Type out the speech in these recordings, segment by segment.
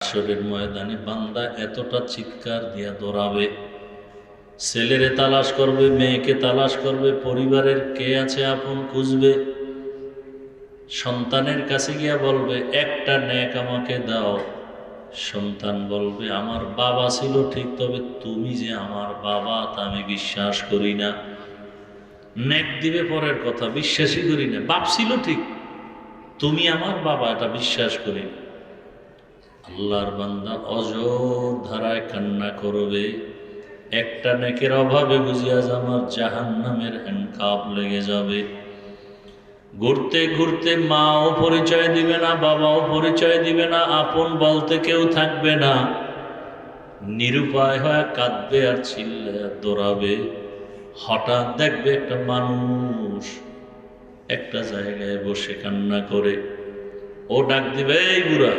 হাসরের ময়দানে বান্দা এতটা চিৎকার দিয়া দৌড়াবে, ছেলেরে তালাশ করবে, মেয়েকে তালাশ করবে, পরিবারের কে আছে আপন খুঁজবে, সন্তানের কাছে গিয়া বলবে একটা নেক আমাকে দাও। সন্তান বলবে আমার বাবা ছিল ঠিক, তবে তুমি যে আমার বাবা তা আমি বিশ্বাস করি না। নেক দিবে পরের কথা, বিশ্বাসই করি না। বাপ ছিল ঠিক, তুমি আমার বাবা এটা বিশ্বাস করি না। আল্লাহর বান্দা অজর ধারায় কান্না করবে, একটা নেকের অভাবে বুঝিয়া আমার জাহান্নামের হ্যান্ডকাপ লেগে যাবে। ঘুরতে ঘুরতে মাও পরিচয় দিবে না, বাবাও পরিচয় দিবে না, আপন বলতে কেউ থাকবে না। নিরুপায় হয়ে কাঁদবে আর চিল্লে দৌড়াবে। হঠাৎ দেখবে একটা মানুষ একটা জায়গায় বসে কান্না করে। ও ডাক দিবে, এই বুড়া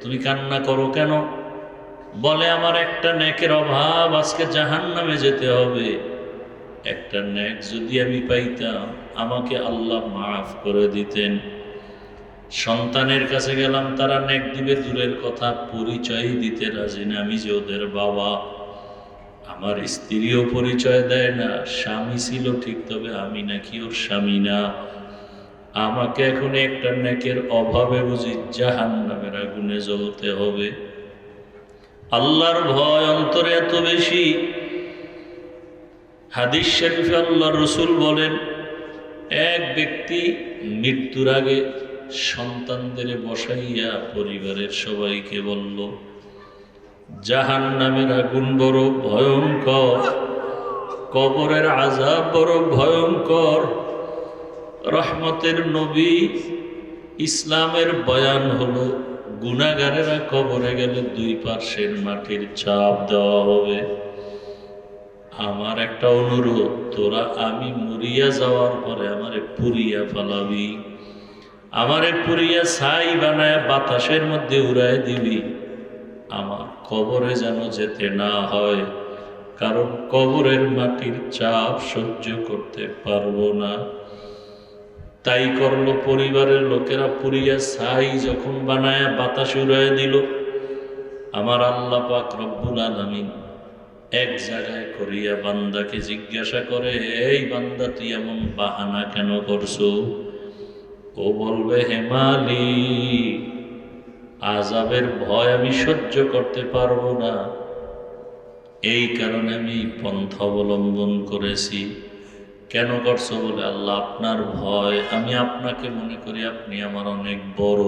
তুমি কান্না করো কেন? বলে আমার একটা নেকের অভাব, আজকে জাহান্নামে যেতে হবে। একটা নেক যদি আমি পাইতাম আমাকে আল্লাহ মাফ করে দিতেন। সন্তানের কাছে গেলাম, তারা নেক দিবে দূরের কথা, পরিচয় দিতে রাজি না আমি যে ওদের বাবা। আমার স্ত্রীও পরিচয় দেয় না, স্বামী ছিল ঠিক, তবে আমি নাকি ওর স্বামী না। আমাকে এখন একটা নেকের অভাবে বুঝি জাহান্নামের আগুনে জ্বলতে হবে। আল্লাহর ভয় অন্তরে এত বেশি, হাদিস শরীফে আল্লাহর রাসূল বলেন, এক ব্যক্তি মৃত্যুর আগে সন্তানদের বসাইয়া পরিবারের সবাইকে বলল, জাহান্নামের আগুন বড় ভয়ঙ্কর, কবরের আযাব বড় ভয়ঙ্কর। রহমতের নবী ইসলামের বয়ান হলো, গুনাহগারেরা কবরে গেলে দুই পার্শ্বের মাটির চাপ দেওয়া হবে। আমার একটা অনুরোধ, তোরা আমি মরিয়া যাওয়ার পরে আমারে পুড়িয়া ফেলাবি, আমারে পুড়িয়া ছাই বানায় বাতাসের মধ্যে উড়ায় দিবি। আমার কবরে যেন যেতে না হয়, কারণ কবরের মাটির চাপ সহ্য করতে পারবো না। তাই করলো, পরিবারের লোকেরা পুড়িয়া ছাই যখন বানায় বাতাস উড়ায় দিল, আমার আল্লাহ পাক রব্বুল আলামিন এক জায়গায় করিয়া বান্দাকে জিজ্ঞাসা করে, এই বান্দা তুই এমন বাহানা কেন করছো? ও বলবে, হে মালিক, আযাবের ভয় আমি সহ্য করতে পারবো না, এই কারণে আমি পন্থা অবলম্বন করেছি। কেন করছো? বলে, আল্লাহ আপনার ভয়, আমি আপনাকে মনে করি আপনি আমার অনেক বড়,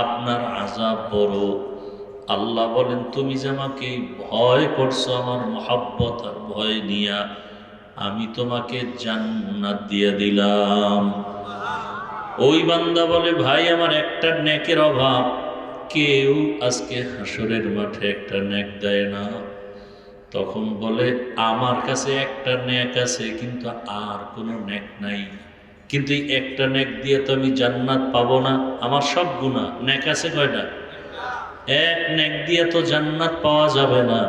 আপনার আযাব বড়। আল্লাহ বলেন, তুমি যে আমাকে ভয় করছো আমার মহাব্বত আর ভয় নিয়া, আমি তোমাকে জান্নাত দিয়ে দিলাম। ওই বান্দা বলে, ভাই আমার একটা নেকের অভাব, কেউ আজকে হাসরের মাঠে একটা নেক দেয় না। তখন বলে, আমার কাছে একটা নেক আছে, কিন্তু আর কোনো নেক নাই। কিন্তু এই একটা নেক দিয়ে তো আমি জান্নাত পাবো না, আমার সব গুনাহ। নেক আছে কয়টা? এক নেক দিয়ে তো জান্নাত পাওয়া যাবে না।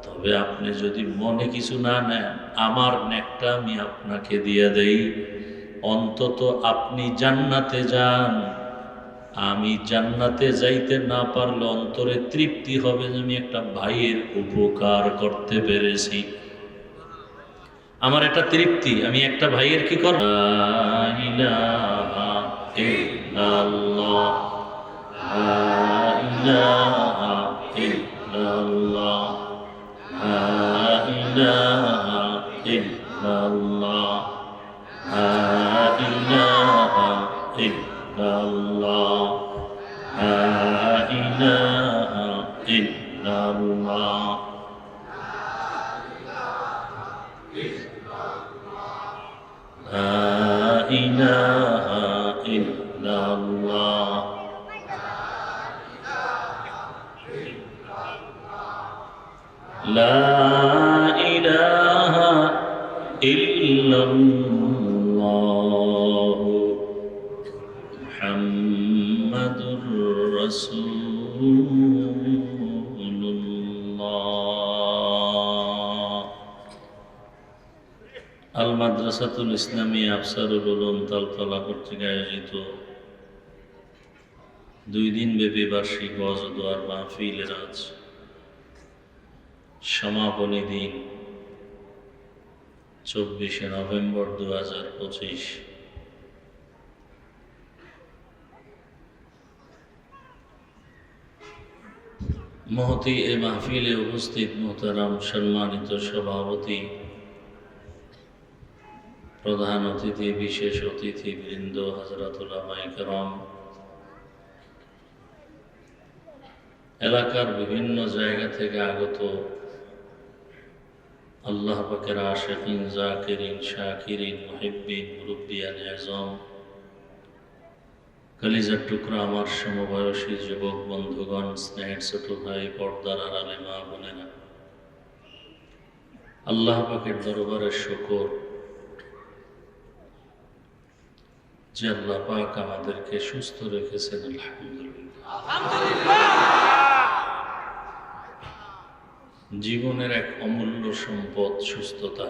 তবে আপনি যদি মনে কিছু না নেন, আমার নেকটা আমি আপনাকে দিয়ে দেই, অন্তত আপনি জান্নাতে যান। আমি জান্নাতে যাইতে না পারলে অন্তরে তৃপ্তি হবে যে আমি একটা ভাইয়ের উপকার করতে পেরেছি। আমার একটা তৃপ্তি, আমি একটা ভাইয়ের কি করব। লা ইলাহা ইল্লাল্লাহ, লা ইলাহা ইল্লাল্লাহ, লা ইলাহা ইল্লাল্লাহ, লা ইলাহা ইল্লাল্লাহ, লা ইলাহা ইল্লাল্লাহ। লা ইলাহা ইল্লাল্লাহ, লা ইলাহা ইল্লাল্লাহ, মুহাম্মাদুর রাসূলুল্লাহ। আল মাদ্রাসাতুল ইসলামী আফসারুল উলুম তালতলা কর্তৃক আয়োজিত 2 দিন ব্যাপী বার্ষিক ওয়াজ ও দোয়ার মাহফিলের আজ সমাপনী দিন 24শে নভেম্বর 2025। মহতি এ মাহফিলে উপস্থিত মোহতারাম সম্মানিত সভাপতি, প্রধান অতিথি, বিশেষ অতিথি বৃন্দ, হযরত উলামায়ে কেরাম, এলাকার বিভিন্ন জায়গা থেকে আগত আল্লাহ পাকের আশিকিন, জাকিরিন, শাকিরিন, মুহিব্বিন, মুরব্বিয়ান আযম, কলিজার টুকরা আমার সমবয়সী যুবক বন্ধুগণ, স্নেহের ছোট ভাই, পর্দার আড়ালে মা বোনেরা, আল্লাহ পাকের দরবারে শুকর যে আল্লাহ পাক আমাদেরকে সুস্থ রেখেছেন। আলহামদুলিল্লাহ। জীবনের এক অমূল্য সম্পদ সুস্থতা।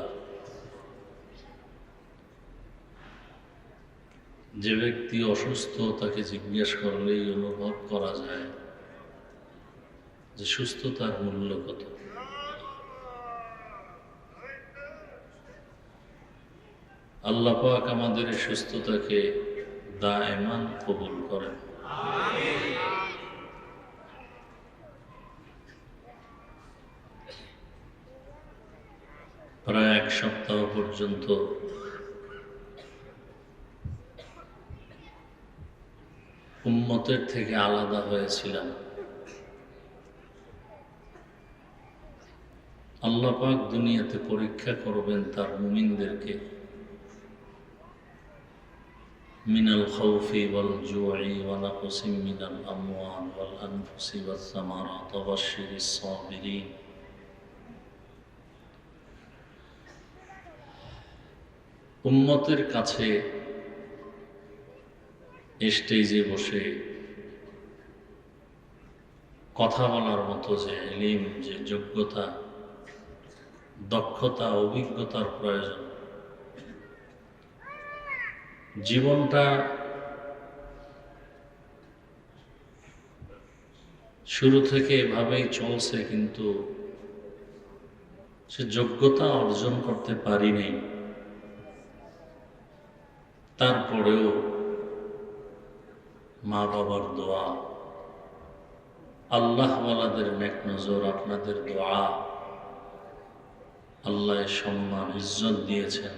যে ব্যক্তি অসুস্থ তাকে জিজ্ঞেস করলেই অনুভব করা যায় যে সুস্থতার মূল্য কত। আল্লাহ পাক আমাদের এই সুস্থতাকে দায়েমান কবুল করেন। প্রায় 1 সপ্তাহ পর্যন্ত উম্মতের থেকে আলাদা হয়েছিলাম। আল্লাহ পাক দুনিয়াতে পরীক্ষা করবেন তার মুমিনদেরকে। মিনাল খাউফি ওয়াল জুই ওয়া নাকসিম মিনাল আমওয়াল ওয়াল আনফুসি ওয়াস সামারাত ওয়া বাশশিরিস সাবিরিন। উম্মতের কাছে স্টেজে বসে কথা বলার মতো যে ইলম, যে যোগ্যতা, দক্ষতা, অভিজ্ঞতার প্রয়োজন, জীবনটা শুরু থেকে এভাবেই চলছে, কিন্তু সে যোগ্যতা অর্জন করতে পারিনি। তারপরেও মা বাবার দোয়া, আল্লাহওয়ালাদের নেক নজর, আপনাদের দোয়া, আল্লাহ সম্মান ইজ্জত দিয়েছেন।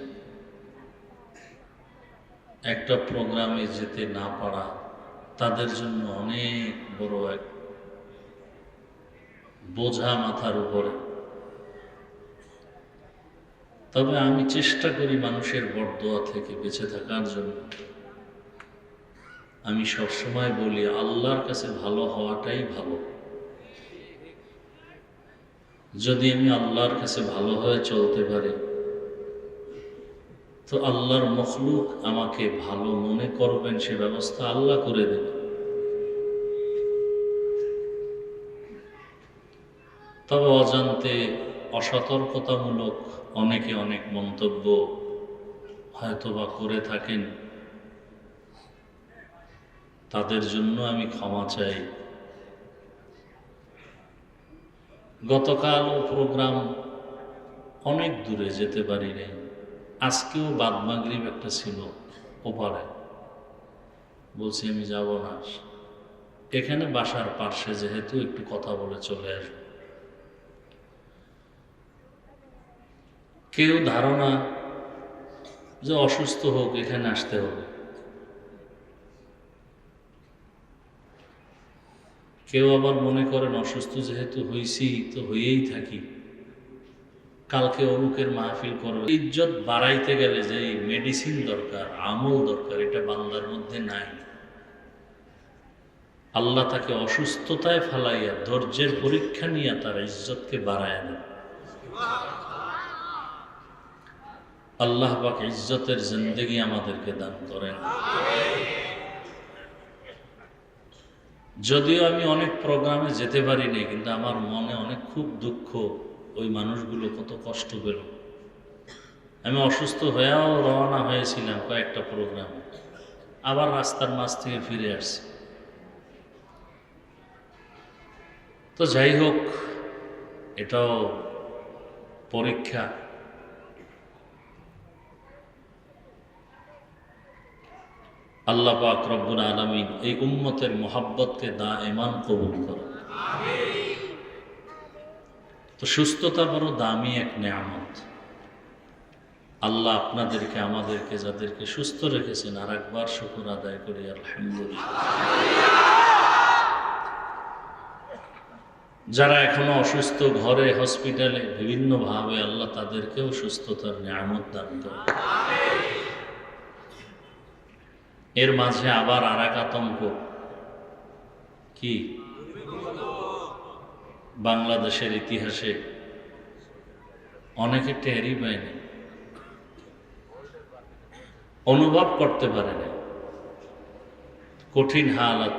একটা প্রোগ্রামে যেতে না পারা তাদের জন্য অনেক বড় এক বোঝা মাথার উপরে। তবে আমি চেষ্টা করি মানুষের বরদোয়া থেকে বেঁচে থাকার জন্য। আমি সবসময় বলি আল্লাহর কাছে ভালো হওয়াটাই ভালো। যদি আমি আল্লাহর কাছে ভালো হয়ে চলতে পারি তো আল্লাহর মখলুক আমাকে ভালো মনে করবেন, সে ব্যবস্থা আল্লাহ করে দেন। তবে অজান্তে অসতর্কতামূলক অনেকে অনেক মন্তব্য হয়তোবা করে থাকেন, তাদের জন্য আমি ক্ষমা চাই। গতকালও প্রোগ্রাম অনেক দূরে যেতে পারি নাই। আজকেও বাদ মাগরিব একটা ছিল ওপারে, বলছি আমি যাব না, এখানে বাসার পাশে যেহেতু একটু কথা বলে চলে আসবো। কেউ ধারণা যে অসুস্থ হোক এখানে আসতে হবে, কেউ আবার মনে করেন অসুস্থ যেহেতু হইছি তো হয়েই থাকি, কালকে অমুকের মাহফিল করবে। ইজ্জত বাড়াইতে গেলে যে মেডিসিন দরকার, আমল দরকার, এটা বান্দার মধ্যে নাই। আল্লাহ তাকে অসুস্থতায় ফেলাইয়া ধৈর্যের পরীক্ষা নিয়ে তার ইজ্জতকে বাড়ায় দেন। আল্লাহ পাক ইজ্জতের জিন্দেগি আমাদেরকে দান করেন। যদিও আমি অনেক প্রোগ্রামে যেতে পারিনি, কিন্তু আমার মনে অনেক খুব দুঃখ, ওই মানুষগুলো কত কষ্ট পেল। আমি অসুস্থ হয়েও রওনা হয়েছিলাম কয়েকটা প্রোগ্রামে, আবার রাস্তার মাঝ থেকে ফিরে আসছি। তো যাই হোক, এটাও পরীক্ষা। আল্লাহ পাক রব্বুল আলামিন এই উম্মতের মোহাব্বতকে দায়েমান কবুল করুন। তো সুস্থতা বড় দামি এক নেয়ামত। আল্লাহ আপনাদেরকে আমাদেরকে যাদেরকে সুস্থ রেখেছেন আর একবার শুকর আদায় করি আলহামদুলিল্লাহ। যারা এখনো অসুস্থ ঘরে হসপিটালে বিভিন্নভাবে, আল্লাহ তাদেরকেও সুস্থতার নেয়ামত দান করেন। এর মাঝে আবার আর এক আতঙ্ক কি, বাংলাদেশের ইতিহাসে অনেকে টেরই পায়নি, অনুভব করতে পারে না কঠিন হালাত।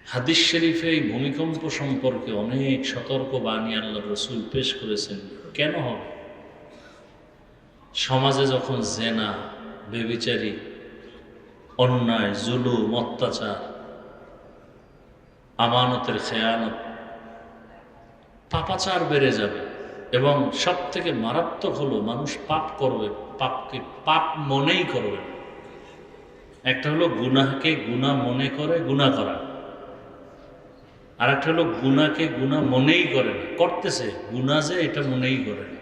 হাদিস শরীফে এই ভূমিকম্প সম্পর্কে অনেক সতর্ক বাণী আল্লাহ রসুল পেশ করেছেন। কেন হবে? সমাজে যখন জেনা, বেবিচারি, অন্যায়, জুলুম, অত্যাচার, আমানতের খেয়ানত, পাপাচার বেড়ে যাবে, এবং সব থেকে মারাত্মক হলো মানুষ পাপ করবে, পাপকে পাপ মনেই করবে। একটা হলো গুনাহকে গুনাহ মনে করে গুনাহ করা, আর একটা হলো গুনাহকে গুনাহ মনেই করে না, করতেছে গুনাহ যে এটা মনেই করে না।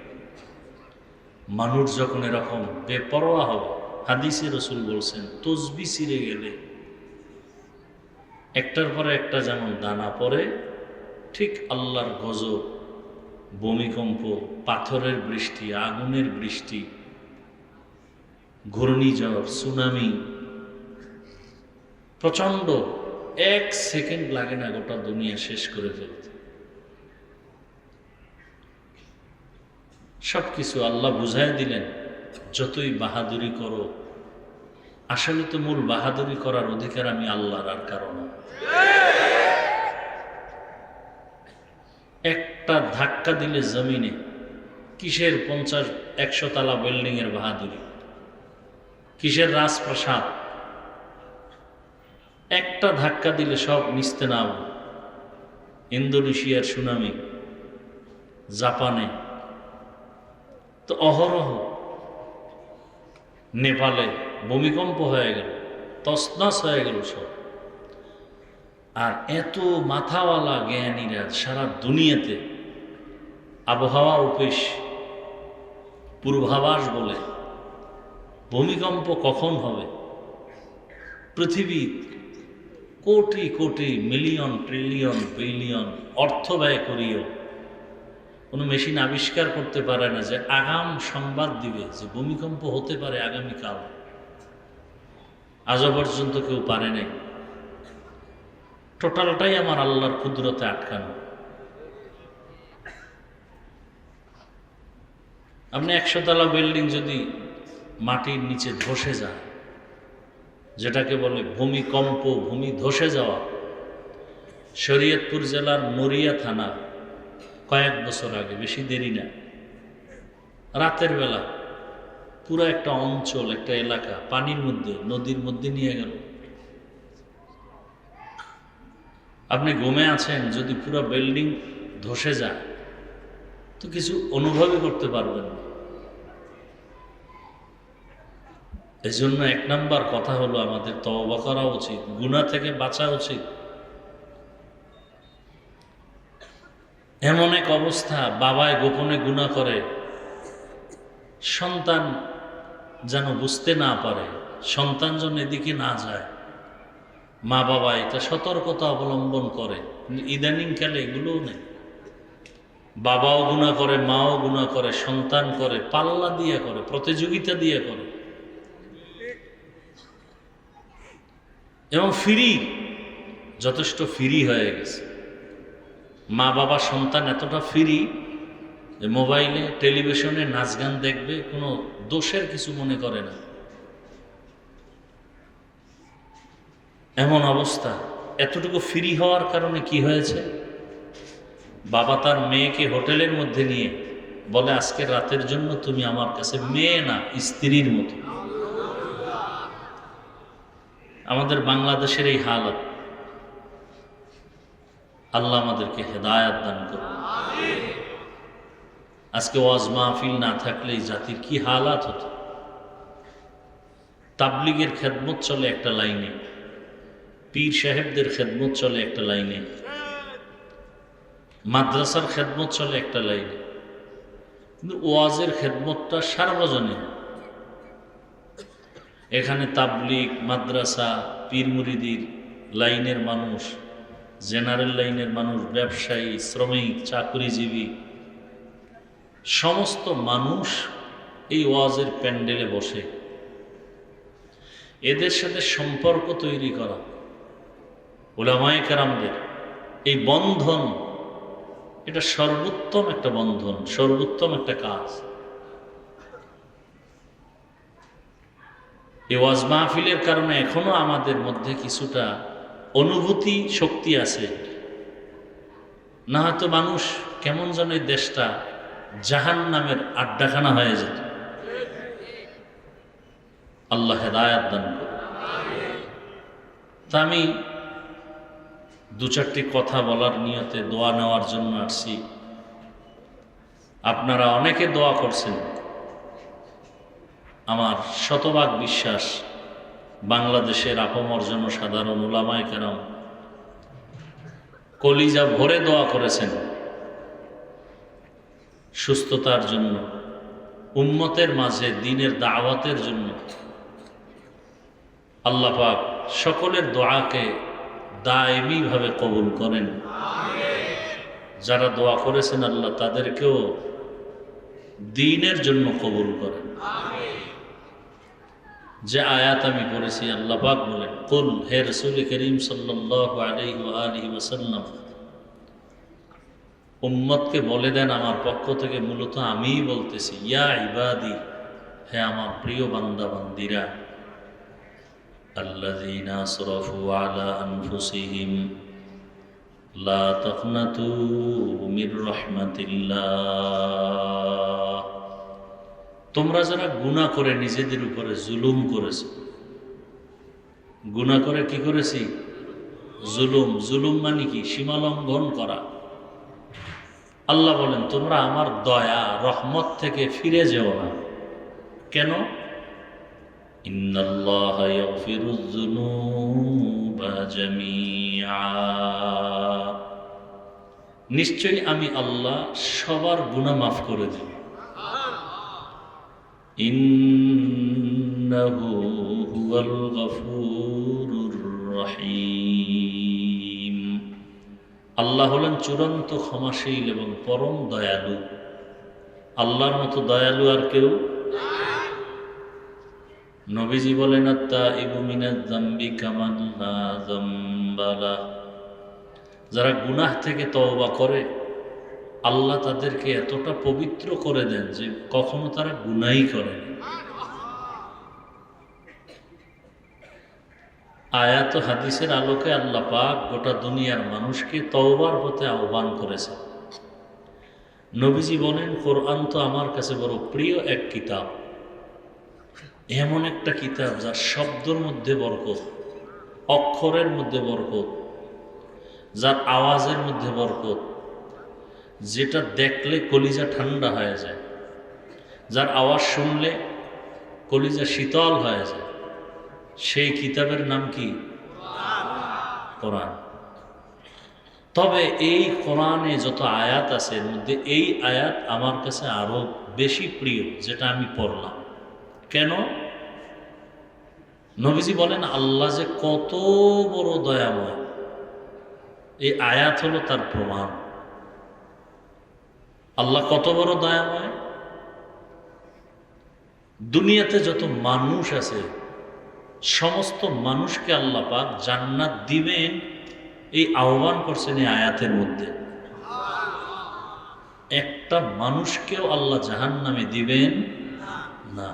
মানুষ যখন এরকম বেপরোয়া হবে, হাদিসে রসুল বলছেন তসবি ছিঁড়ে গেলে একটার পরে একটা যেমন দানা পড়ে, ঠিক আল্লাহর গজব, ভূমিকম্প, পাথরের বৃষ্টি, আগুনের বৃষ্টি, ঘূর্ণিঝড়, সুনামি, প্রচণ্ড, 1 সেকেন্ড লাগে না গোটা দুনিয়া শেষ করে ফেলতে। সবকিছু আল্লাহ বুঝাই দিলেন, যতই বাহাদুরি করো, আসলে তো মূল বাহাদুরি করার অধিকার আমি আল্লাহর, আর কারণ একটা ধাক্কা দিলে জমিনে, কিসের 50-100 তলা বিল্ডিং এর বাহাদুরি, কিসের রাজপ্রাসাদ, একটা ধাক্কা দিলে সব নিস্তে নাম। ইন্দোনেশিয়ার সুনামি, জাপানে তো অহরহ, নেপালে ভূমিকম্প হয়ে গেল, তছনছ হয়ে গেল সব। আর এত মাথাওয়ালা জ্ঞানীরা সারা দুনিয়াতে আবহাওয়া অফিস পূর্বাভাস বলে ভূমিকম্প কখন হবে, পৃথিবী crore crore million trillion billion অর্থ ব্যয় করিও কোনো মেশিন আবিষ্কার করতে পারে না যে আগাম সংবাদ দিবে যে ভূমিকম্প হতে পারে আগামীকাল। আজও পর্যন্ত কেউ পারে নাই। টোটালটাই আমার আল্লাহর কুদরতে আটকানো। আপনি 100 তলা বিল্ডিং যদি মাটির নিচে ধসে যায়, যেটাকে বলে ভূমিকম্প, ভূমি ধসে যাওয়া, শরীয়তপুর জেলার নড়িয়া থানা কয়েক বছর আগে, বেশি দেরি না, রাতের বেলা পুরো একটা অঞ্চল, একটা এলাকা পানির মধ্যে, নদীর মধ্যে নিয়ে গেল। আপনি ঘুমে আছেন, যদি পুরো বিল্ডিং ধসে যায় তো কিছু অনুভবই করতে পারবেন না। এই জন্য 1 নাম্বার কথা হলো আমাদের তওবা করা উচিত, গুনাহ থেকে বাঁচা উচিত। এমন এক অবস্থা, বাবায় গোপনে গুনাহ করে, সন্তান যেন বুঝতে না পারে, সন্তান যেন এদিকে না যায়, মা বাবা এটা সতর্কতা অবলম্বন করে। ইদানিং কালে এগুলোও নেই। বাবাও গুনাহ করে, মাও গুনাহ করে, সন্তান করে, পাল্লা দিয়ে করে, প্রতিযোগিতা দিয়ে করে, এবং ফ্রি, যথেষ্ট ফ্রি হয়ে গেছে। মা বাবা সন্তান এতটা ফ্রি যে মোবাইলে টেলিভিশনে নাচ গান দেখবে, কোনো দোষের কিছু মনে করে না। এমন অবস্থা। এতটুকু ফ্রি হওয়ার কারণে কি হয়েছে, বাবা তার মেয়েকে হোটেলের মধ্যে নিয়ে বলে, আজকে রাতের জন্য তুমি আমার কাছে মেয়ে না, স্ত্রীর মতো। আমাদের বাংলাদেশের এই হালত, আল্লাহ আমাদেরকে হেদায়াত দান করুন। আজকে ওয়াজ মাহফিল না থাকলে এই জাতির কি হালাত হতো। তাবলিগের খেদমত চলে একটা লাইনে, পীর সাহেবদের খেদমত চলে একটা লাইনে, মাদ্রাসার খেদমত চলে একটা লাইনে, কিন্তু ওয়াজের খেদমতটা সার্বজনীন। এখানে তাবলিগ, মাদ্রাসা, পীর মুরিদির লাইনের মানুষ, জেনারেল লাইনের মানুষ, ব্যবসায়ী, শ্রমিক, চাকরিজীবী, সমস্ত মানুষ এই ওয়াজের প্যান্ডেলে বসে। এদের সাথে সম্পর্ক তৈরি করা, উলামায়ে কেরামদের এই বন্ধন, এটা সর্বোত্তম একটা বন্ধন, সর্বোত্তম একটা কাজ। এই ওয়াজ মাহফিলের কারণে এখনো আমাদের মধ্যে কিছুটা অনুভূতি শক্তি আছে, না হয়তো মানুষ কেমন যেন এই দেশটা জাহান্নামের আড্ডাখানা হয়ে যেত। আল্লাহ হেদায়াত দান করুন। তা আমি দু চারটি কথা বলার নিয়তে দোয়া নেওয়ার জন্য আসছি। আপনারা অনেকে দোয়া করছেন, আমার শতভাগ বিশ্বাস বাংলাদেশের আপামর জনসাধারণ, উলামায়ে কেরাম কলিজা ভরে দোয়া করেছেন সুস্থতার জন্য, উম্মতের মাঝে দ্বীনের দাওয়াতের জন্য। আল্লাহ পাক সকলের দোয়াকে দায়মি ভাবে কবুল করেন। যারা দোয়া করেছেন আল্লাহ তাদেরকেও দ্বীনের জন্য কবুল করেন। যে আয়াত আমি পড়েছি, আল্লাহ পাক বলেন, কুল, হে রাসূল করিম সাল্লাল্লাহু আলাইহি ওয়া আলিহি ওয়াসাল্লাম, উম্মতকে বলে দেন আমার পক্ষ থেকে, মূলত আমিই বলতেছি, ইয়া ইবাদি, হে আমার প্রিয় বান্দা বান্দিরা, আল্লাযীনা আসরাফু আলা আনফুসিহিম লা তাকনাতু মির রাহমাতিল্লাহ। তোমরা যারা গুনাহ করে নিজেদের উপরে জুলুম করেছো, গুনাহ করে কি করেছি? জুলুম। জুলুম মানে কি? সীমালঙ্ঘন করা। আল্লাহ বলেন তোমরা আমার দয়া রহমত থেকে ফিরে যেও না। কেন? ইন্নাল্লাহা ইয়াগফিরুয যুনুবা জামিআ, নিশ্চয়ই আমি আল্লাহ সবার গুনাহ মাফ করে দেব। ইন্নাহু হুয়াল গফুরুর রহিম, আল্লাহ হলেন চূড়ান্ত ক্ষমাশীল এবং পরম দয়ালু। আল্লাহর মতো দয়ালু আর কেউ? নবীজি বলেন, আত-তাইবু মিনাজ যামবি কামান লা যামবা লাহু, যারা গুনাহ থেকে তওবা করে আল্লাহ তাদেরকে এতটা পবিত্র করে দেন যে কখনো তারা গুনাহই করে না। আয়াত ও হাদিসের আলোকে আল্লাহ পাক গোটা দুনিয়ার মানুষকে তওবার পথে আহ্বান করেছেন। নবীজি বলেন, কোরআন তো আমার কাছে বড় প্রিয় এক কিতাব, এমন একটা কিতাব যার শব্দের মধ্যে বরকত, অক্ষরের মধ্যে বরকত, যার আওয়াজের মধ্যে বরকত, যেটা দেখলে কলিজা ঠান্ডা হয়ে যায়, যার আওয়াজ শুনলে কলিজা শীতল হয়ে যায়। সেই কিতাবের নাম কি? কোরআন। তবে এই কোরআনে যত আয়াত আছে এর মধ্যে এই আয়াত আমার কাছে আরো বেশি প্রিয়, যেটা আমি পড়লাম। কেন? নবীজি বলেন আল্লাহ যে কত বড় দয়াময়, এই আয়াত হলো তার প্রমাণ। আল্লাহ কত বড় দয়াময়। দুনিয়াতে যত মানুষ আছে সমস্ত মানুষকে আল্লাহ পাক জান্নাত দিবেন এই আহ্বান করছেন এই আয়াতের মধ্যে। একটা মানুষকেও আল্লাহ জাহান্নামে দিবেন না।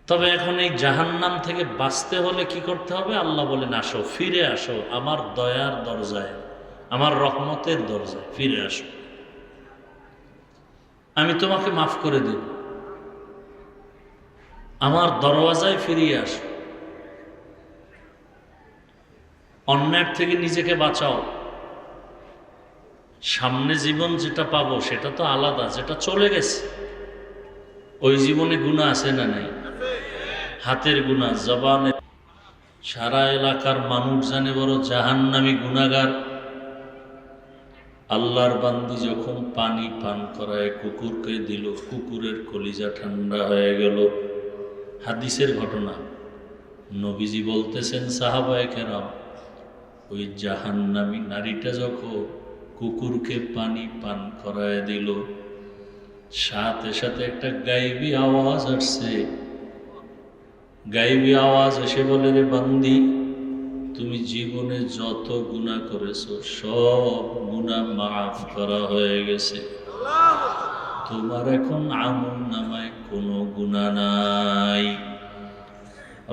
তবে এখন এই জাহান্নাম থেকে বাঁচতে হলে কি করতে হবে? আল্লাহ বলেন আসো, ফিরে আসো আমার দয়ার দরজায়, আমার রহমতের দরজায় ফিরে আসো, আমি তোমাকে মাফ করে দেব, আমার দরওয়াজায় ফিরিয়ে আসো। অন্যায়ের থেকে নিজেকে বাঁচাও। সামনে জীবন যেটা পাবো সেটা তো আলাদা, যেটা চলে গেছে। ওই জীবনে গুনাহ আছে না নাই? হাতের গুনাহ, জবানের। সারা এলাকার মানুষ জানে বড় জাহান্নামী গুনাহগার। আল্লাহর বান্দি যখন পানি পান করায় কুকুরকে দিল, কুকুরের কলিজা ঠান্ডা হয়ে গেল। হাদিসের ঘটনা, নবীজি বলতেছেন সাহাবায়ে কেরাম, ওই জাহান্নামী নারীটা যখন কুকুরকে পানি পান করায় দিল, সাথে সাথে একটা গায়েবী আওয়াজ আসছে। গায়েবী আওয়াজ এসে বলে, রে বান্দি, তুমি জীবনে যত গুনাহ করেছো সব গুনাহ মাফ করা হয়ে গেছে। তোমার এখন আমল নামায় কোনো গুনাহ নাই।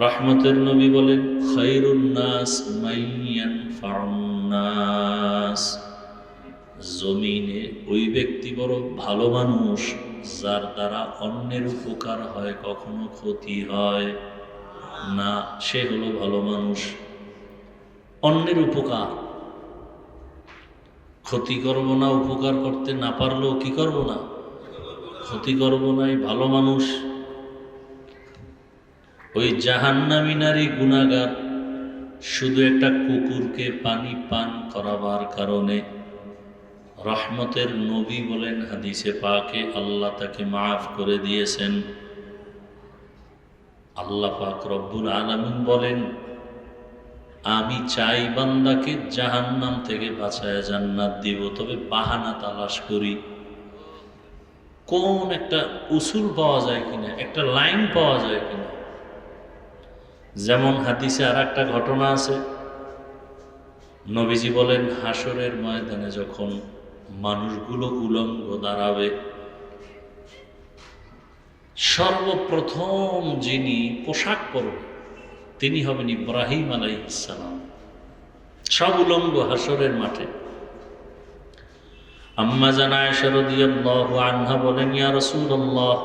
রহমতের নবী বলেন, খায়রুন নাস মাইয়ানফাউন নাস। জমিনে ওই ব্যক্তি বড় ভালো মানুষ যার দ্বারা অন্যের উপকার হয়, কখনো ক্ষতি হয় না, সে হলো ভালো মানুষ। অন্যের উপকার, ক্ষতি করব না, উপকার করতে না পারলেও কি করব না, ক্ষতি করব না, এই ভালো মানুষ। ওই জাহান্নামী নারী গুনাহগার শুধু একটা কুকুরকে পানি পান করাবার কারণে রহমতের নবী বলেন হাদিসে পাকে, আল্লাহ তাকে মাফ করে দিয়েছেন। আল্লাহ পাক রব্বুল আলামিন বলেন, আমি চাই বান্দাকে জাহান্নাম থেকে বাঁচায় জান্নাত দিব, তবে বাহানা তালাশ করি। কোন একটা উসুল পাওয়া যায় কিনা, একটা লাইন পাওয়া যায় কিনা। যেমন হাদিসে আর একটা ঘটনা আছে, নবীজি বলেন হাসরের ময়দানে যখন মানুষগুলো উলঙ্গ দাঁড়াবে, সর্বপ্রথম যিনি পোশাক পরবে তিনি হবেন ইব্রাহিম আলাইহিস সালাম। সব উলঙ্গ হাসরের মাঠে। আম্মা জান আয়েশা রাদিয়াল্লাহু আনহা বলেন, ইয়া রাসূলুল্লাহ,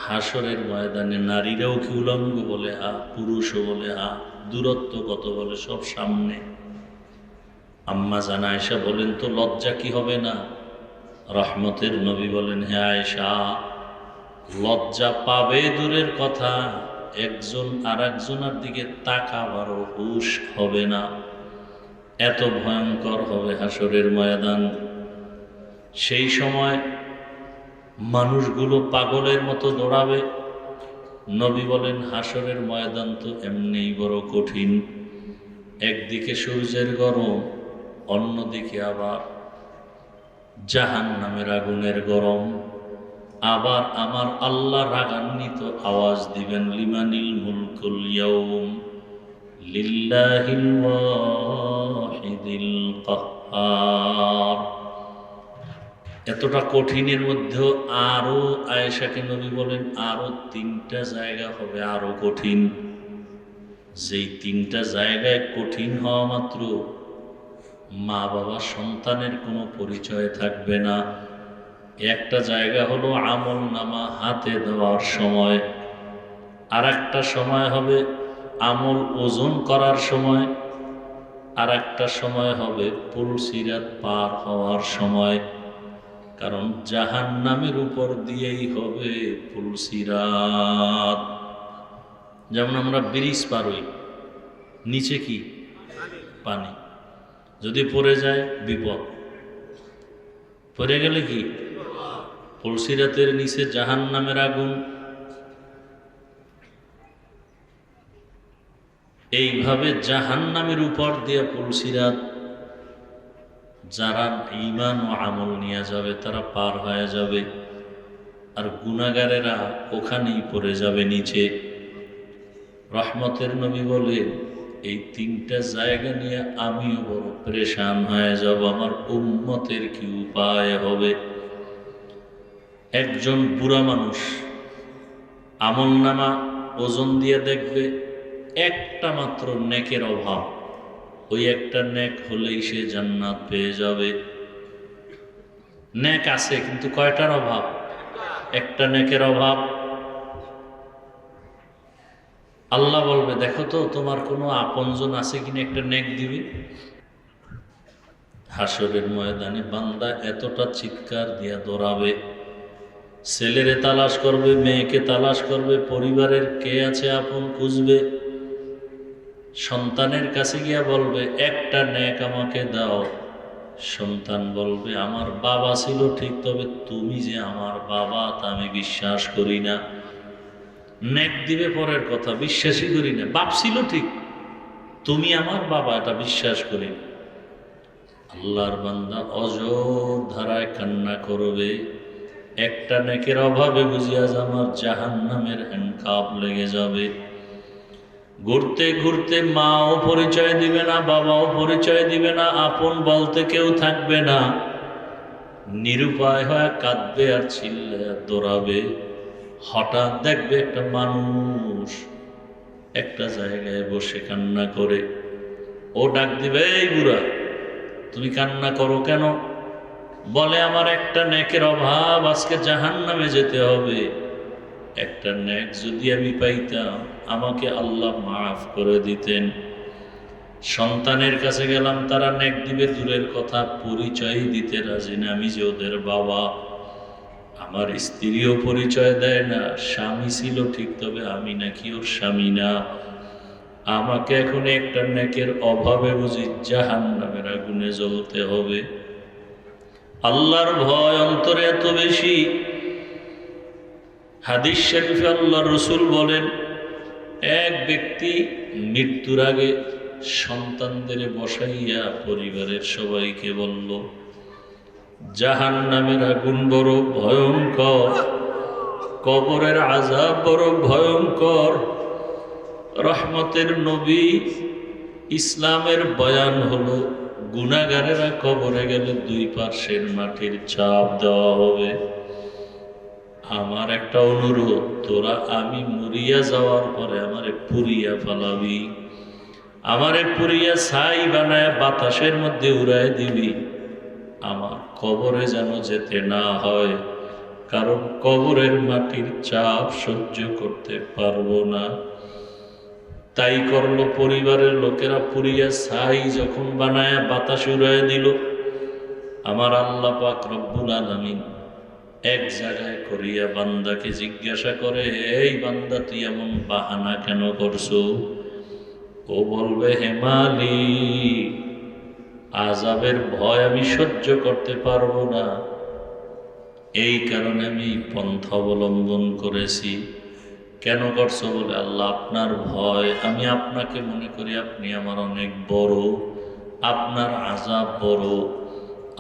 হাসরের ময়দানে নারীরাও কি উলঙ্গ? বলে হা। পুরুষও? বলে হা। দূরত্ব কত? বলে সব সামনে। আম্মা জান আয়েশা বলেন, তো লজ্জা কি হবে না? রহমতের নবী বলেন, হে আয়েশা, লজ্জা পাবে দূরের কথা, একজন আর একজনের দিকে তাকাবারও হুঁশ হবে না। এত ভয়ঙ্কর হবে হাসরের ময়দান। সেই সময় মানুষগুলো পাগলের মতো দৌড়াবে। নবী বলেন, হাসরের ময়দান তো এমনিই বড় কঠিন। একদিকে সূর্যের গরম, অন্যদিকে আবার জাহান্নামের আগুনের গরম। আবার আমার আল্লাহ রাগান্বিত আওয়াজ দিবেন, লিমানিল মুলকুল ইয়াউম লিল্লাহিল ওয়াহিদিল কাহ্হার। এতটা কঠিনের মধ্যেও আরো আয়েশাকে নবী বলেন, আরো 3টা জায়গা হবে আরো কঠিন। যেই 3টা জায়গায় কঠিন হওয়া মাত্র মা বাবা সন্তানের কোনো পরিচয় থাকবে না। একটা জায়গা হলো আমল নামা হাতে দেওয়ার সময়, আর একটা সময় হবে আমল ওজন করার সময়, আর একটা সময় হবে পুলসিরাত পার হওয়ার সময়। কারণ জাহান্নামের উপর দিয়েই হবে পুলসিরাত। যেমন আমরা ব্রিজ পার হই, নিচে কি পানি, যদি পড়ে যায় বিপদ, পড়ে গেলে কি পুলসিরাতের নিচে জাহান্নামের আগুন। এইভাবে জাহান্নামের উপর দিয়ে পুলসিরাত। যারা ঈমান ও আমল নিয়ে যাবে তারা পার হয়ে যাবে, আর গুনাহগারেরা ওখানেই পড়ে যাবে নিচে। রহমতের নবী বলেন, এই 3টা জায়গা নিয়ে আমিও বড় পরেশান হয়ে যাব, আমার উম্মতের কি উপায় হবে। একজন বুড়া মানুষ আমল নামা ওজন দিয়ে দেখবে একটা মাত্র নেকের অভাব, ওই একটা নেক হলেই সে জান্নাত পেয়ে যাবে। নেক আছে কিন্তু কয়টার অভাব? একটা নেকের অভাব। আল্লাহ বলবে, দেখো তো তোমার কোনো আপনজন আছে কিনা, একটা নেক দিবে। হাসরের ময়দানে বান্দা এতটা চিৎকার দিয়া দৌড়াবে, ছেলেরে তালাশ করবে, মেয়েকে তালাশ করবে, পরিবারের কে আছে আপন খুঁজবে, সন্তানের কাছে গিয়া বলবে একটা নেক আমাকে দাও। সন্তান বলবে, আমার বাবা ছিল ঠিক, তবে তুমি যে আমার বাবা তা আমি বিশ্বাস করি না। নেক দিবে পরের কথা, বিশ্বাসই করি না। বাপ ছিল ঠিক, তুমি আমার বাবা এটা বিশ্বাস করি না। আল্লাহর বান্দা অজর ধারায় কান্না করবে, একটা নেকের অভাবে বুঝিয়া যে আমার জাহান্নামের হ্যান্ডকাপ লেগে যাবে। ঘুরতে ঘুরতে মাও পরিচয় দিবে না, বাবাও পরিচয় দিবে না, আপন বলতে কেউ থাকবে না। নিরুপায় হয়ে কাঁদবে আর চিল্লে দৌড়াবে। হঠাৎ দেখবে একটা মানুষ একটা জায়গায় বসে কান্না করে। ও ডাক দিবে, এই বুড়া তুমি কান্না করো কেন? বলে, আমার একটা নেকের অভাব, আজকে জাহান্নামে যেতে হবে। একটা নেক যদি আমি পাইতাম আমাকে আল্লাহ মাফ করে দিতেন। সন্তানের কাছে গেলাম, তারা নেক দিবে দূরের কথা, পরিচয় দিতে রাজি না আমি যে ওদের বাবা। আমার স্ত্রীও পরিচয় দেয় না, স্বামী ছিল ঠিক, তবে আমি নাকি ওর স্বামী না। আমাকে এখন একটা নেকের অভাবে বুঝি জাহান্নামের আগুনে জ্বলতে হবে। আল্লাহর ভয় অন্তরে এত বেশি, হাদিস শরীফে আল্লাহ রসুল বলেন, এক ব্যক্তি মৃত্যুর আগে সন্তানদের বসাইয়া পরিবারের সবাইকে বলল, জাহান্নামের আগুন বড় ভয়ঙ্কর, কবরের আযাব বড় ভয়ঙ্কর। রহমতের নবী ইসলামের বয়ান হলো, গুনাহগারেরা কবরে গেলে দুই পার্শ্বের মাটির চাপ দেওয়া হবে। আমার একটা অনুরোধ, তোরা আমি মরিয়া যাওয়ার পরে আমারে পুড়িয়া ফেলাবি, আমারে পুড়িয়া ছাই বানায় বাতাসের মধ্যে উড়ায় দিবি। আমার কবরে যেন যেতে না হয়, কারণ কবরের মাটির চাপ সহ্য করতে পারবো না। তাই করলো, পরিবারের লোকেরা পুড়িয়া ছাই যখন বানায় বাতাস উড়ায় দিল, আমার আল্লাহ পাক রব্বুল আলামিন এক জায়গায় করিয়া বান্দাকে জিজ্ঞাসা করে, এই বান্দা তুই এমন বাহানা কেন করছো? ও বলবে, হে মালিক, আযাবের ভয় আমি সহ্য করতে পারবো না, এই কারণে আমি পন্থা অবলম্বন করেছি। কেন করছো? বলে, আল্লাহ আপনার ভয়, আমি আপনাকে মনে করি আপনি আমার অনেক বড়, আপনার আযাব বড়।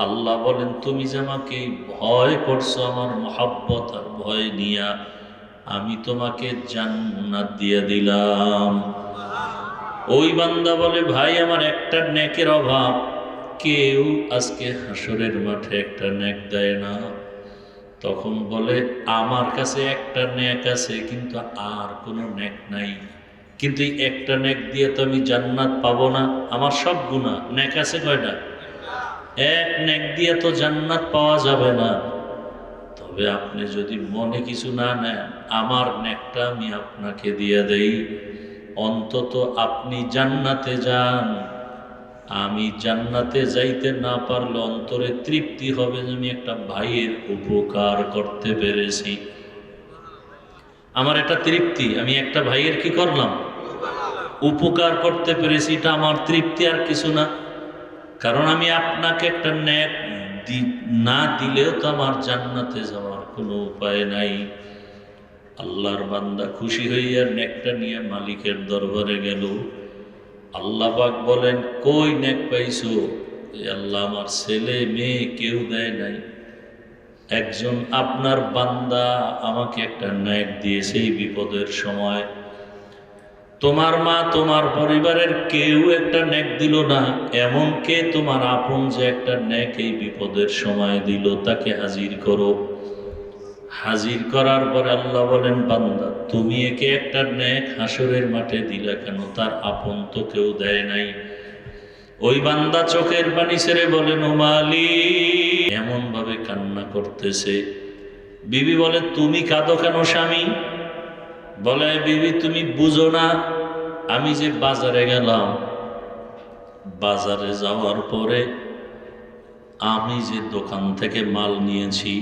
আল্লাহ বলেন, তুমি যে আমাকে ভয় করছো আমার মহাব্বত আর ভয় নিয়া, আমি তোমাকে জান্নাত দিয়ে দিলাম। ওই বান্দা বলে, ভাই আমার একটা নেকের অভাব, কেউ আজকে হাসরের মাঠে একটা নেক দেয় না। তখন বলে, আমার কাছে একটা নেক আছে, কিন্তু আর কোনো নেক নাই। কিন্তু এই একটা নেক দিয়ে তো আমি জান্নাত পাবো না, আমার সব গুনাহ। নেক আছে কয়টা? এক নেক দিয়ে তো জান্নাত পাওয়া যাবে না। তবে আপনি যদি মনে কিছু না নেন, আমার নেকটা আমি আপনাকে দিয়ে দেই, অন্তত আপনি জান্নাতে যান। আমি জান্নাতে যাইতে না পারলে অন্তরে তৃপ্তি হবে যে আমি একটা ভাইয়ের উপকার করতে পেরেছি। আমার একটা তৃপ্তি, আমি একটা ভাইয়ের কি করলাম? উপকার করতে পেরেছি, এটা আমার তৃপ্তি, আর কিছু না। কারণ আমি আপনাকে একটা নেক না দিলেও তো আমার জান্নাতে যাওয়ার কোনো উপায় নাই। আল্লাহর বান্দা খুশি হইয়া নেকটা নিয়ে মালিকের দরবারে গেল। আল্লাহ পাক বলেন, কই নেক পাইছো? আল্লাহ, আমার ছেলে মেয়ে কেউ দেয় নাই, একজন আপনার বান্দা আমাকে একটা নেক দিয়েছে এই বিপদের সময়। তোমার মা, তোমার পরিবারের কেউ একটা নেক দিল না, এমন কে তোমার আপন যে একটা নেক এই বিপদের সময় দিল, তাকে হাজির করো। হাজির করার পরে আল্লাহ বলেন, বান্দা তুমি একে একটা নেক হাসরের মাঠে দিলা কেন? তার আপন তো কেউ দেয় নাই। ওই বান্দা চোখের পানি ছেড়ে বলেন, ও মালিক, এমন ভাবে কান্না করতেছে। বিবি বলে, তুমি কাঁদো কেন স্বামী? বলে, বিবি তুমি বুঝো না, আমি যে বাজারে গেলাম, বাজারে যাওয়ার পরে আমি যে দোকান থেকে মাল নিয়েছি,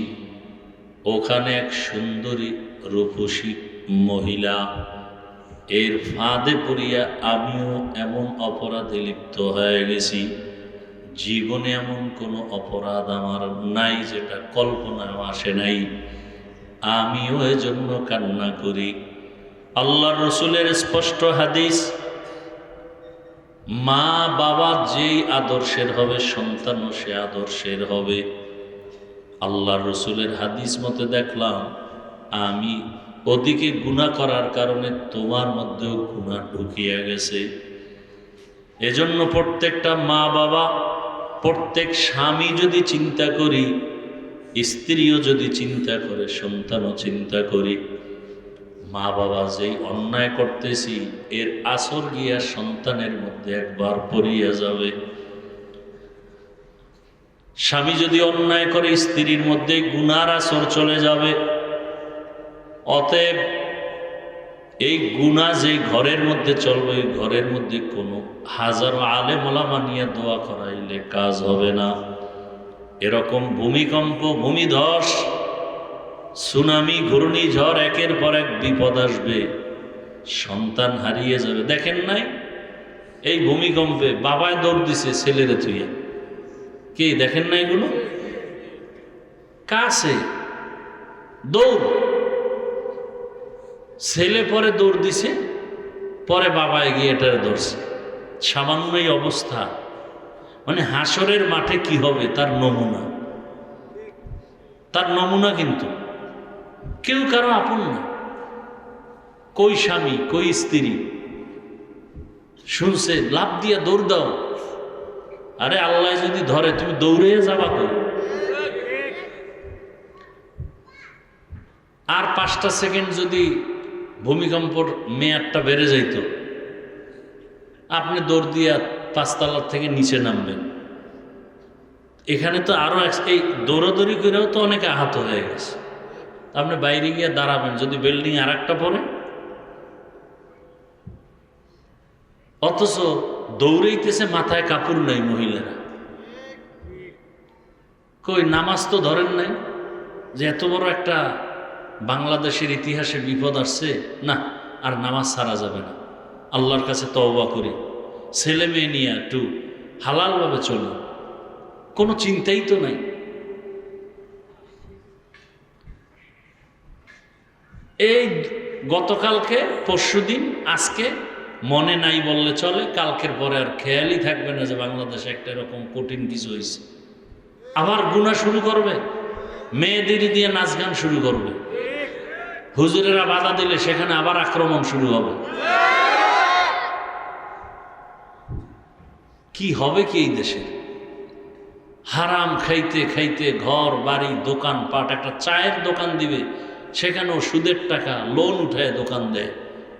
ওখানে এক সুন্দরী রূপসী মহিলা, এর ফাঁদে পড়িয়া আমিও এমন অপরাধে লিপ্ত হয়ে গেছি। জীবনে এমন কোনো অপরাধ আমার নাই যেটা কল্পনায় আসে নাই, আমিও এজন্য কান্না করি। আল্লাহর রসুলের স্পষ্ট হাদিস, মা বাবা যেই আদর্শের হবে সন্তানও সে আদর্শের হবে। আল্লাহর রসুলের হাদিস মতে দেখলাম, আমি ওদিকে গুনাহ করার কারণে তোমার মধ্যেও গুনাহ ঢুকিয়া গেছে। এজন্য প্রত্যেকটা মা বাবা, প্রত্যেক স্বামী যদি চিন্তা করি, স্ত্রীও যদি চিন্তা করে, সন্তানও চিন্তা করি, মা বাবা যেই অন্যায় করতেছি এর আসর গিয়া সন্তানের মধ্যে একবার পড়িয়া যাবে। স্বামী যদি অন্যায় করে স্ত্রীর মধ্যে গুনার আসর চলে যাবে। অতএব এই গুনাহ যে ঘরের মধ্যে চলবে, এই ঘরের মধ্যে কোনো হাজারো আলেম ওলামা নিয়ে দোয়া করাইলে কাজ হবে না। এরকম ভূমিকম্প, ভূমিধস, সুনামি, ঘূর্ণিঝড়, একের পর এক বিপদ আসবে, সন্তান হারিয়ে যাবে। দেখেন নাই এই ভূমিকম্পে বাবায় দৌড় দিছে ছেলেরে থুইয়া, কে দেখেন না এগুলো? কাছে দৌড়, ছেলে পরে দৌড় দিছে, পরে বাবা এগিয়ে এটারে ধরছে। সামান্য এই অবস্থা, মানে হাসরের মাঠে কি হবে তার নমুনা, তার নমুনা। কিন্তু কেউ কারো আপন না, কই স্বামী কই স্ত্রী শুনছে লাভ দিয়া দৌড় দাও। আরে আল্লাহ যদি ধরে তুমি দৌড়ে যাবা কই? আর 5টা সেকেন্ড যদি ভূমিকম্পর মেয়াদটা বেড়ে যাইত, আপনি দৌড় দিয়া 5 তলার থেকে নিচে নামবেন। এখানে তো আরো এই দৌড়াদৌড়ি করেও তো অনেকে আহত হয়ে গেছে। আপনি বাইরে গিয়ে দাঁড়াবেন, যদি বিল্ডিং আর একটা পড়ে, অথচ দৌড়াইতেছে, মাথায় কাপড় নাই মহিলারা। কই নামাজ তো ধরেন নাই, যে এত বড় একটা বাংলাদেশের ইতিহাসে বিপদ আসছে, না আর নামাজ ছাড়া যাবে না, আল্লাহর কাছে তওবা করি, ছেলে মেয়ে নিয়ে একটু হালালভাবে চলি, কোনো চিন্তাই তো নাই। এই গতকালকে পরশুদিন আজকে মনে নাই বললে চলে, কালকের পরে আর খেয়ালই থাকবে না যে বাংলাদেশে একটা এরকম কঠিন কিছু হয়েছে। আবার গুনাহ শুরু করবে, মেয়েদের দিয়ে নাচ গান শুরু করবে, হুজুরেরা বাধা দিলে সেখানে আবার আক্রমণ শুরু হবে। কি হবে কি এই দেশে? হারাম খাইতে খাইতে ঘর বাড়ি দোকান পাট, একটা চায়ের দোকান দিবে সেখানেও সুদের টাকা লোন উঠায় দোকান দেয়।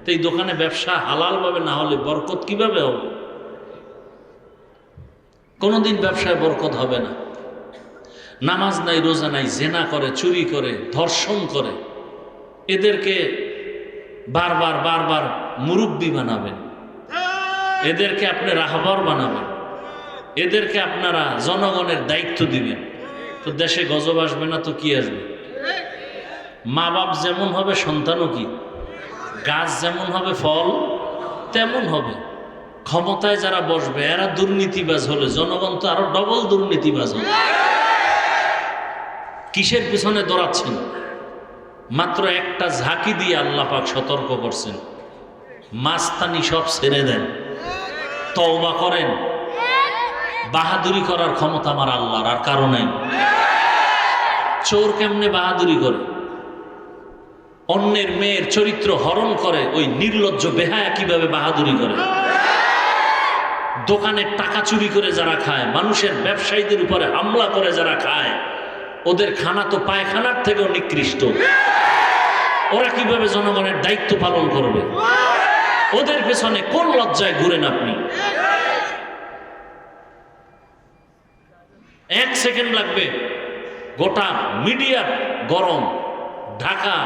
তো এই দোকানে ব্যবসা হালালভাবে না হলে বরকত কিভাবে হবে? কোনোদিন ব্যবসায় বরকত হবে না। নামাজ নাই, রোজা নাই, জেনা করে, চুরি করে, ধর্ষণ করে, এদেরকে বারবার বারবার মুরব্বি বানাবেন, এদেরকে আপনি রাহবার বানাবেন, এদেরকে আপনারা জনগণের দায়িত্ব দিবেন, তো দেশে গজব আসবে না তো কি আসবে? মা বাপ যেমন হবে সন্তানও কি, গাছ যেমন হবে ফল তেমন হবে। ক্ষমতায় যারা বসবে এরা দুর্নীতিবাজ হলে জনগণ তো আরো ডবল দুর্নীতিবাজ হবে। কিসের পিছনে দৌড়াচ্ছেন? মাত্র একটা ঝাঁকি দিয়ে আল্লাহ পাক সতর্ক করছেন, মাস্তানি সব ছেড়ে দেন, তওবা করেন। বাহাদুরি করার ক্ষমতা আমার আল্লাহর, আর কারো নাই। চোর কেমনে বাহাদুরি করে? অন্যের মেয়ের চরিত্র হরণ করে ওই নির্লজ্জ বেহায়া কিভাবে বাহাদুরি করে? দোকানের টাকা চুরি করে যারা খায়, মানুষের ব্যবসায়ীদের উপরে হামলা করে যারা খায়, ওদের খানা তো পায়খানার থেকেও নিকৃষ্ট। ওরা কিভাবে জনগণের দায়িত্ব পালন করবে? ওদের পেছনে কোন লজ্জায় ঘুরেন আপনি? 1 সেকেন্ড লাগবে, গোটা মিডিয়া গরম, ঢাকা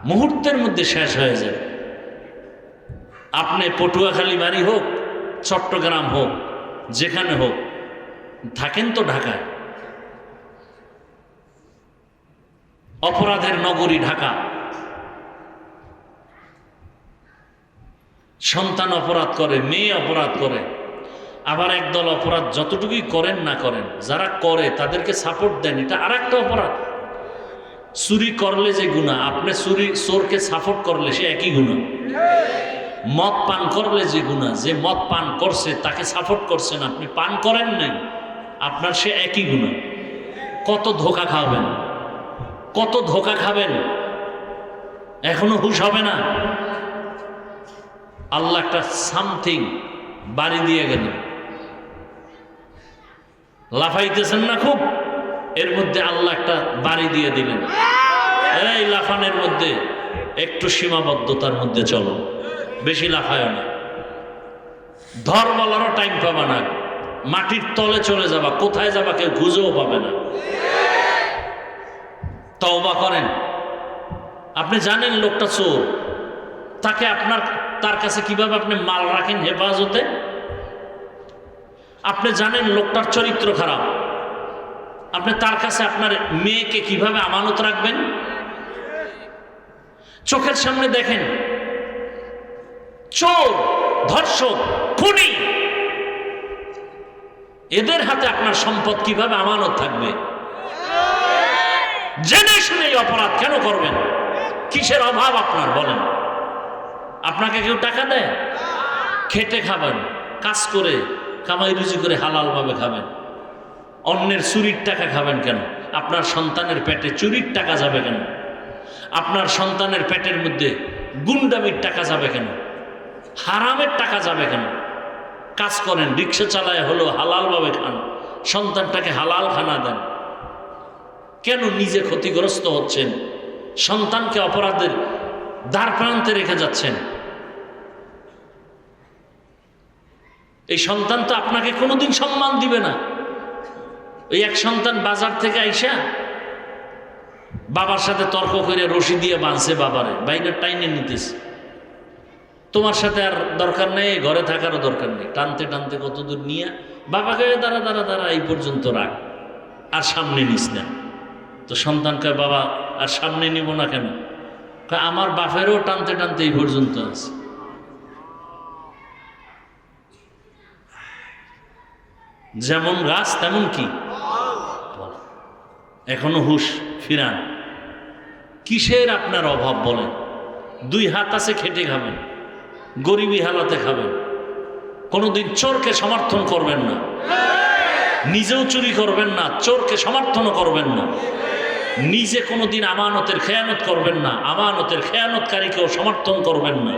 মুহূর্তের মধ্যে শেষ হয়ে যাবে। আপনি পটুয়াখালী বাড়ি হোক, চট্টগ্রাম হোক, যেখানে হোক, থাকেন তো ঢাকায়, অপরাধের নগরী ঢাকা। সন্তান অপরাধ করে, মেয়ে অপরাধ করে, আবার একদল অপরাধ যতটুকুই করেন না করেন, যারা করে তাদেরকে সাপোর্ট দেন, এটা আর একটা অপরাধ। চুরি করলে যে গুনাহ, আপনি চোরকে সাপোর্ট করলে সে একই গুনাহ। মদ পান করলে যে গুনাহ, যে মদ পান করছে তাকে সাপোর্ট করছেন, আপনি পান করেন নাই, আপনার সে একই গুনাহ। কত ধোঁকা খাবেন, কত ধোঁকা খাবেন, এখনো হুঁশ হবে না। আল্লাহ একটা সামথিং বাড়ি দিয়ে গেলেন, লাফাইতেছেন না খুব, এর মধ্যে আল্লাহ একটা বাড়ি দিয়ে দিলেন। এই লাফানের মধ্যে একটু সীমাবদ্ধতার মধ্যে চলো, বেশি লাফায় না। ধর বলারও টাইম পাবা না, মাটির তলে চলে যাবা, কোথায় যাবা কেউ খুঁজেও পাবে না। তওবা করেন। আপনি জানেন লোকটা চোর, তাকে তার কাছে কিভাবে আপনি মাল রাখেন হেফাজতে। আপনি জানেন লোকটার চরিত্র খারাপ, আপনি তার কাছে আপনার মেয়েকে কিভাবে আমানত রাখবেন। চোখের সামনে দেখেন চোর, ধর্ষক, খুনি, এদের হাতে আপনার সম্পদ কিভাবে আমানত থাকবে। জেনে শুনে অপরাধ কেন করবেন? কিসের অভাব আপনার বলেন? আপনাকে কেউ টাকা দেয়? খেটে খাবেন, কাজ করে কামাই রুজি করে হালালভাবে খাবেন। অন্যের চুরির টাকা খাবেন কেন? আপনার সন্তানের পেটে চুরির টাকা যাবে কেন? আপনার সন্তানের পেটের মধ্যে গুন্ডামির টাকা যাবে কেন? হারামের টাকা যাবে কেন? কাজ করেন, রিক্সা চালায় হলো হালালভাবে খান, সন্তানটাকে হালাল খানা দেন। কেন নিজে ক্ষতিগ্রস্ত হচ্ছেন? সন্তানকে অপরাধের দ্বার প্রান্তে রেখে যাচ্ছেন। এই সন্তান তো আপনাকে কোনোদিন সম্মান দিবে না। ওই এক সন্তান বাজার থেকে আইসা বাবার সাথে তর্ক করে রশি দিয়ে বাঁধছে, বাবারে বাইরে টাইনে নিতেছে। তোমার সাথে আর দরকার নেই, ঘরে থাকারও দরকার নেই। টানতে টানতে কতদূর নিয়ে বাবাকে দাঁড়া দাঁড়া দাঁড়া এই পর্যন্ত রাখ, আর সামনে নিস না। তো সন্তানকে বাবা আর সামনে নিব না কেন? আমার বাপেরও টানতে টানতে এই পর্যন্ত আছে। যেমন গাছ তেমন কি, এখনো হুঁশ ফিরান। কিসের আপনার অভাব বলেন? দুই হাত আছে, খেটে খাবেন, গরিবী হালাতে খাবেন। কোনোদিন চোরকে সমর্থন করবেন না, নিজেও চুরি করবেন না, চোরকে সমর্থনও করবেন না। নিজে কোনোদিন আমানতের খেয়ানত করবেন না, আমানতের খেয়ানতকারীকেও সমর্থন করবেন না।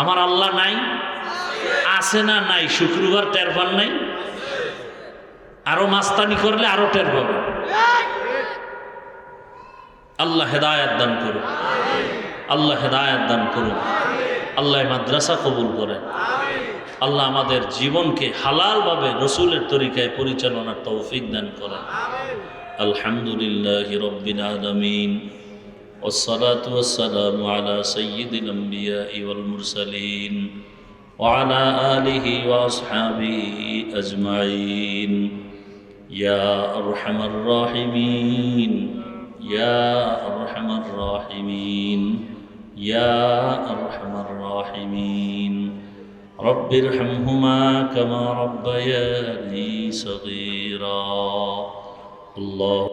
আমার আল্লাহ নাই? আছে না নাই? শুক্রবার টের পান নাই? আরো মাস্তানি করলে আরো টের পাবেন। আল্লাহ হেদায়েত দান করুন, আল্লাহ হেদায়েত দান করুন, আল্লাহ মাদ্রাসা কবুল করেন। আল্লাহ আমাদের জীবনকে হালালভাবে রসুলের তরিকায় পরিচালনার তৌফিক দান করেন। আলহামদুলিল্লাহি রাব্বিল আলামিন, والصلاة والسلام على سيد الأنبياء والمرسلين وعلى آله وأصحابه أجمعين. يا أرحم الراحمين، يا أرحم الراحمين، يا أرحم الراحمين. رب ارحمهما كما ربياني صغيرا. الله